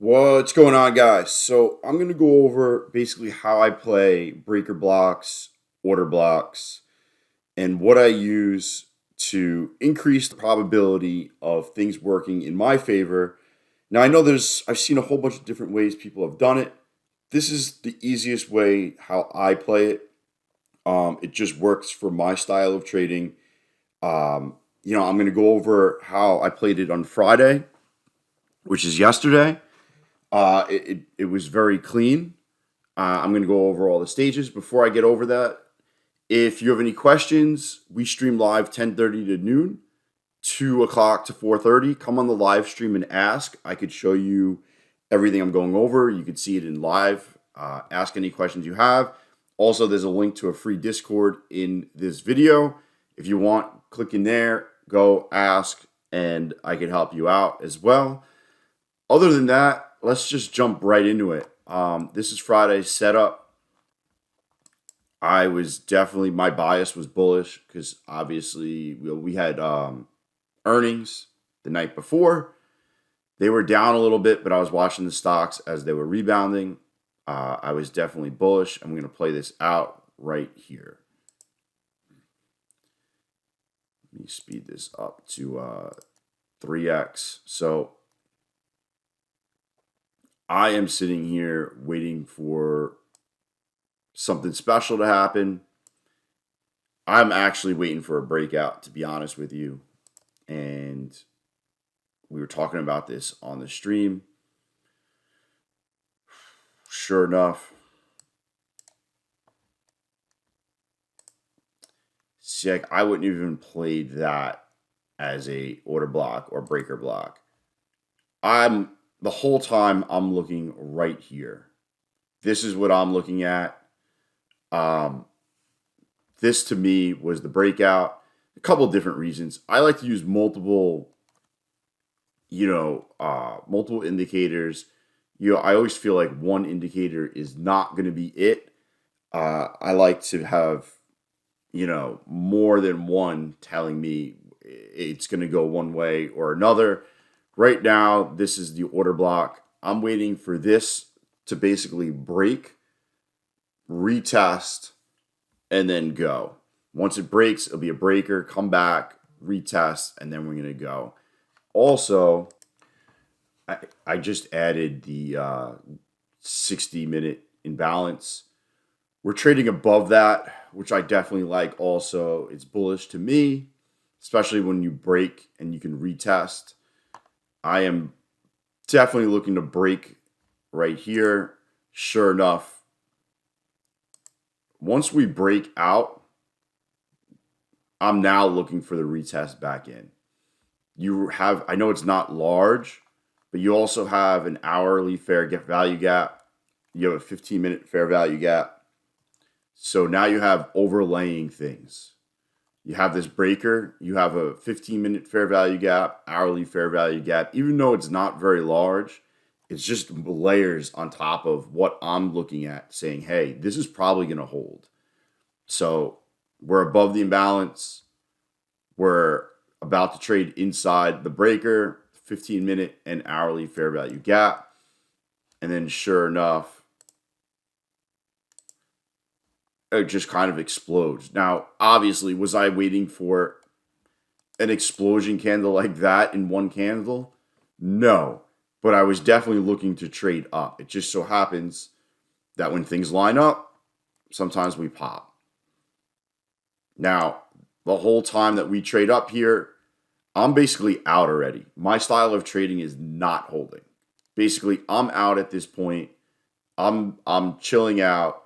What's going on, guys? So, I'm going to go over basically how I play breaker blocks, order blocks, and what I use to increase the probability of things working in my favor. Now, I know I've seen a whole bunch of different ways people have done it. This is the easiest way how I play it. It just works for my style of trading. I'm going to go over how I played it on Friday, which is yesterday. It was very clean. I'm going to go over all the stages. Before I get over that, if you have any questions, we stream live 10:30 to noon, 2 o'clock to 4:30. Come on the live stream and ask. I could show you everything I'm going over. You could see it in live. Ask any questions you have. Also, there's a link to a free Discord in this video. If you want, click in there, go ask, and I can help you out as well. Other than that, let's just jump right into it. This is Friday's setup. My bias was bullish because obviously we had earnings the night before. They were down a little bit, but I was watching the stocks as they were rebounding. I was definitely bullish. I'm going to play this out right here. Let me speed this up to 3x. So I am sitting here waiting for something special to happen. I'm actually waiting for a breakout, to be honest with you. And we were talking about this on the stream. Sure enough, see, I wouldn't even played that as a order block or breaker block. The whole time I'm looking right here. This is what I'm looking at. This to me was the breakout. A couple of different reasons. I like to use multiple indicators. I always feel like one indicator is not going to be it. I like to have, more than one telling me it's going to go one way or another. Right now, this is the order block. I'm waiting for this to basically break, retest, and then go. Once it breaks, it'll be a breaker, come back, retest, and then we're going to go. Also, I just added the 60-minute imbalance. We're trading above that, which I definitely like also. It's bullish to me, especially when you break and you can retest. I am definitely looking to break right here. Sure enough, once we break out, I'm now looking for the retest back in. I know it's not large, but you also have an hourly fair value gap. You have a 15-minute fair value gap. So now you have overlaying things. You have this breaker, you have a 15-minute fair value gap, hourly fair value gap. Even though it's not very large, it's just layers on top of what I'm looking at saying, hey, this is probably going to hold. So we're above the imbalance. We're about to trade inside the breaker, 15-minute and hourly fair value gap. And then sure enough, it just kind of explodes. Now, obviously, was I waiting for an explosion candle like that in one candle? No, but I was definitely looking to trade up. It just so happens that when things line up, sometimes we pop. Now, the whole time that we trade up here, I'm basically out already. My style of trading is not holding. Basically, I'm out at this point. I'm chilling out.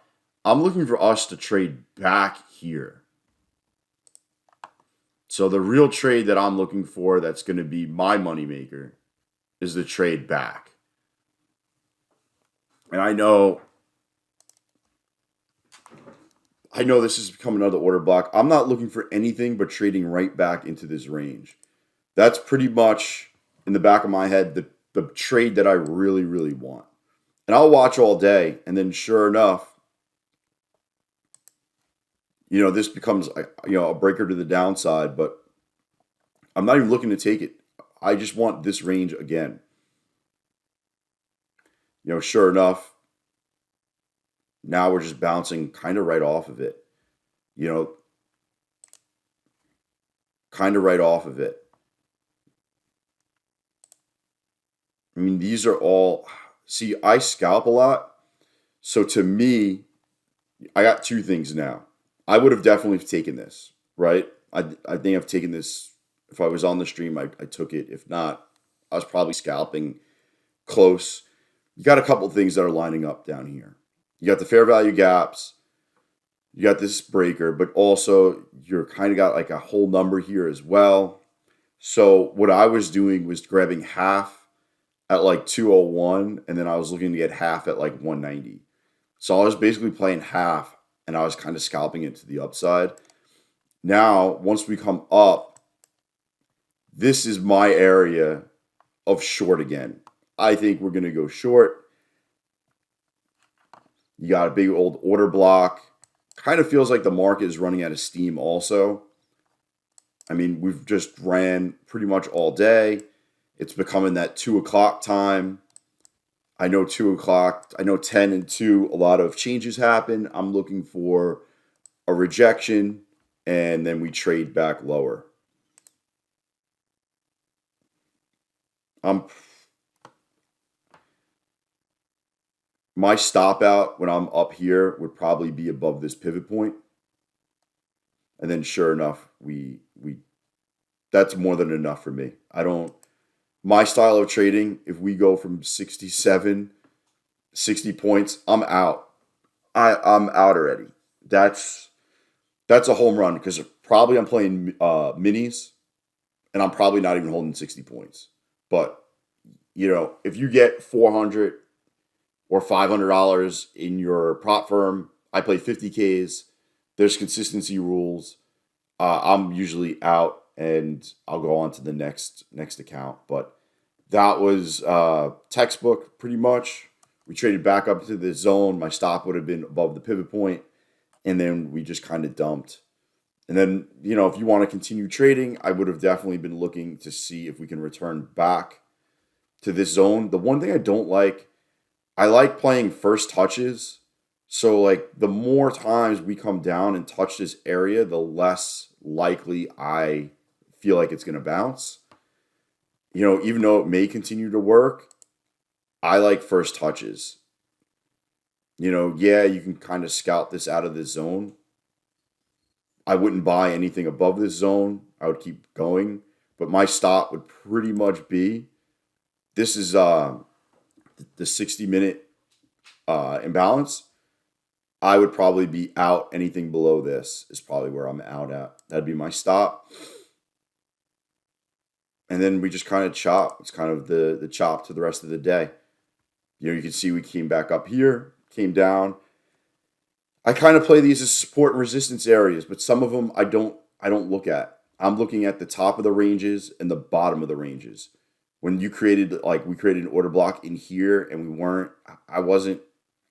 I'm looking for us to trade back here. So the real trade that I'm looking for that's going to be my moneymaker is the trade back. And I know this has become another order block. I'm not looking for anything but trading right back into this range. That's pretty much in the back of my head the trade that I really, really want. And I'll watch all day, and then sure enough, this becomes a breaker to the downside, but I'm not even looking to take it. I just want this range again. Sure enough, now we're just bouncing kind of right off of it. You know, kind of right off of it. I mean, these are all. See, I scalp a lot. So to me, I got two things now. I would have definitely taken this, right? I think I've taken this. If I was on the stream, I took it. If not, I was probably scalping close. You got a couple things that are lining up down here. You got the fair value gaps. You got this breaker, but also you're kind of got like a whole number here as well. So what I was doing was grabbing half at like 201, and then I was looking to get half at like 190. So I was basically playing half, and I was kind of scalping it to the upside. Now, once we come up, this is my area of short again. I think we're going to go short. You got a big old order block. Kind of feels like the market is running out of steam also. I mean, we've just ran pretty much all day. It's becoming that 2 o'clock time. I know 2 o'clock, I know 10 and 2, a lot of changes happen. I'm looking for a rejection, and then we trade back lower. My stop out when I'm up here would probably be above this pivot point. And then sure enough, we that's more than enough for me. My style of trading, if we go from 67, 60 points, I'm out. I'm out already. That's a home run because probably I'm playing minis, and I'm probably not even holding 60 points. But if you get 400 or $500 in your prop firm, I play 50Ks. There's consistency rules. I'm usually out, and I'll go on to the next account. But that was textbook pretty much. We traded back up to the zone. My stop would have been above the pivot point, and then we just kind of dumped. And then, if you want to continue trading, I would have definitely been looking to see if we can return back to this zone. The one thing I like playing first touches. So, like, the more times we come down and touch this area, the less likely I feel like it's going to bounce. Even though it may continue to work, I like first touches. Yeah, you can kind of scout this out of this zone. I wouldn't buy anything above this zone. I would keep going. But my stop would pretty much be this is the 60-minute imbalance. I would probably be out. Anything below this is probably where I'm out at. That'd be my stop. And then we just kind of chop. It's kind of the chop to the rest of the day. You can see we came back up here, came down. I kind of play these as support and resistance areas, but some of them I don't look at. I'm looking at the top of the ranges and the bottom of the ranges. When we created an order block in here, and I wasn't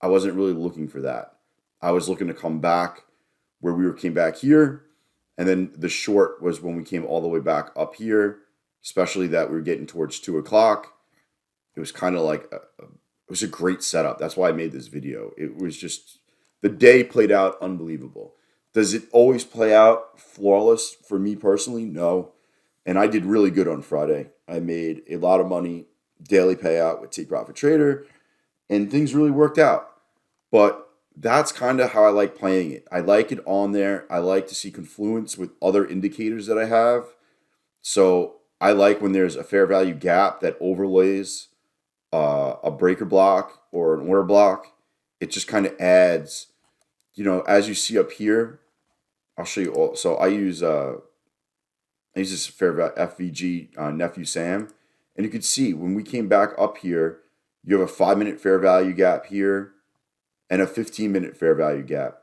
really looking for that. I was looking to come back where came back here, and then the short was when we came all the way back up here, especially that we were getting towards 2 o'clock. It was kind of like it was a great setup. That's why I made this video. It was just, the day played out unbelievable. Does it always play out flawless for me personally? No. And I did really good on Friday. I made a lot of money, daily payout with Take Profit Trader, and things really worked out. But that's kind of how I like playing it. I like it on there. I like to see confluence with other indicators that I have. So I like when there's a fair value gap that overlays a breaker block or an order block. It just kind of adds, as you see up here. I'll show you all. So I use this fair value FVG Nephew Sam, and you can see when we came back up here, you have a 5-minute fair value gap here and a 15-minute fair value gap,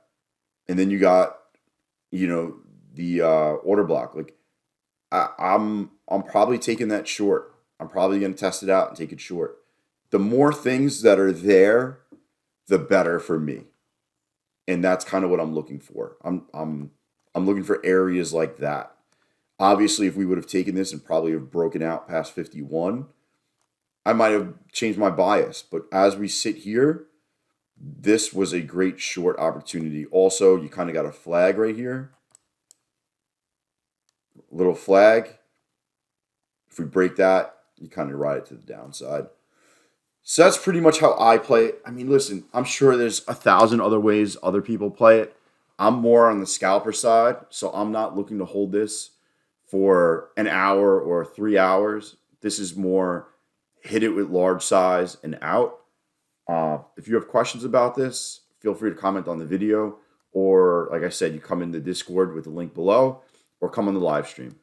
and then you got the order block. Like I'm probably taking that short. I'm probably going to test it out and take it short. The more things that are there, the better for me, and that's kind of what I'm looking for. I'm looking for areas like that. Obviously, if we would have taken this and probably have broken out past 51, I might have changed my bias. But as we sit here, this was a great short opportunity. Also, you kind of got a flag right here, little flag. If we break that, you kind of ride it to the downside. So that's pretty much how I play it. I mean, listen, I'm sure there's 1,000 other ways other people play it. I'm more on the scalper side, so I'm not looking to hold this for an hour or 3 hours. This is more hit it with large size and out. If you have questions about this, feel free to comment on the video, or like I said, you come in the Discord with the link below, or come on the live stream.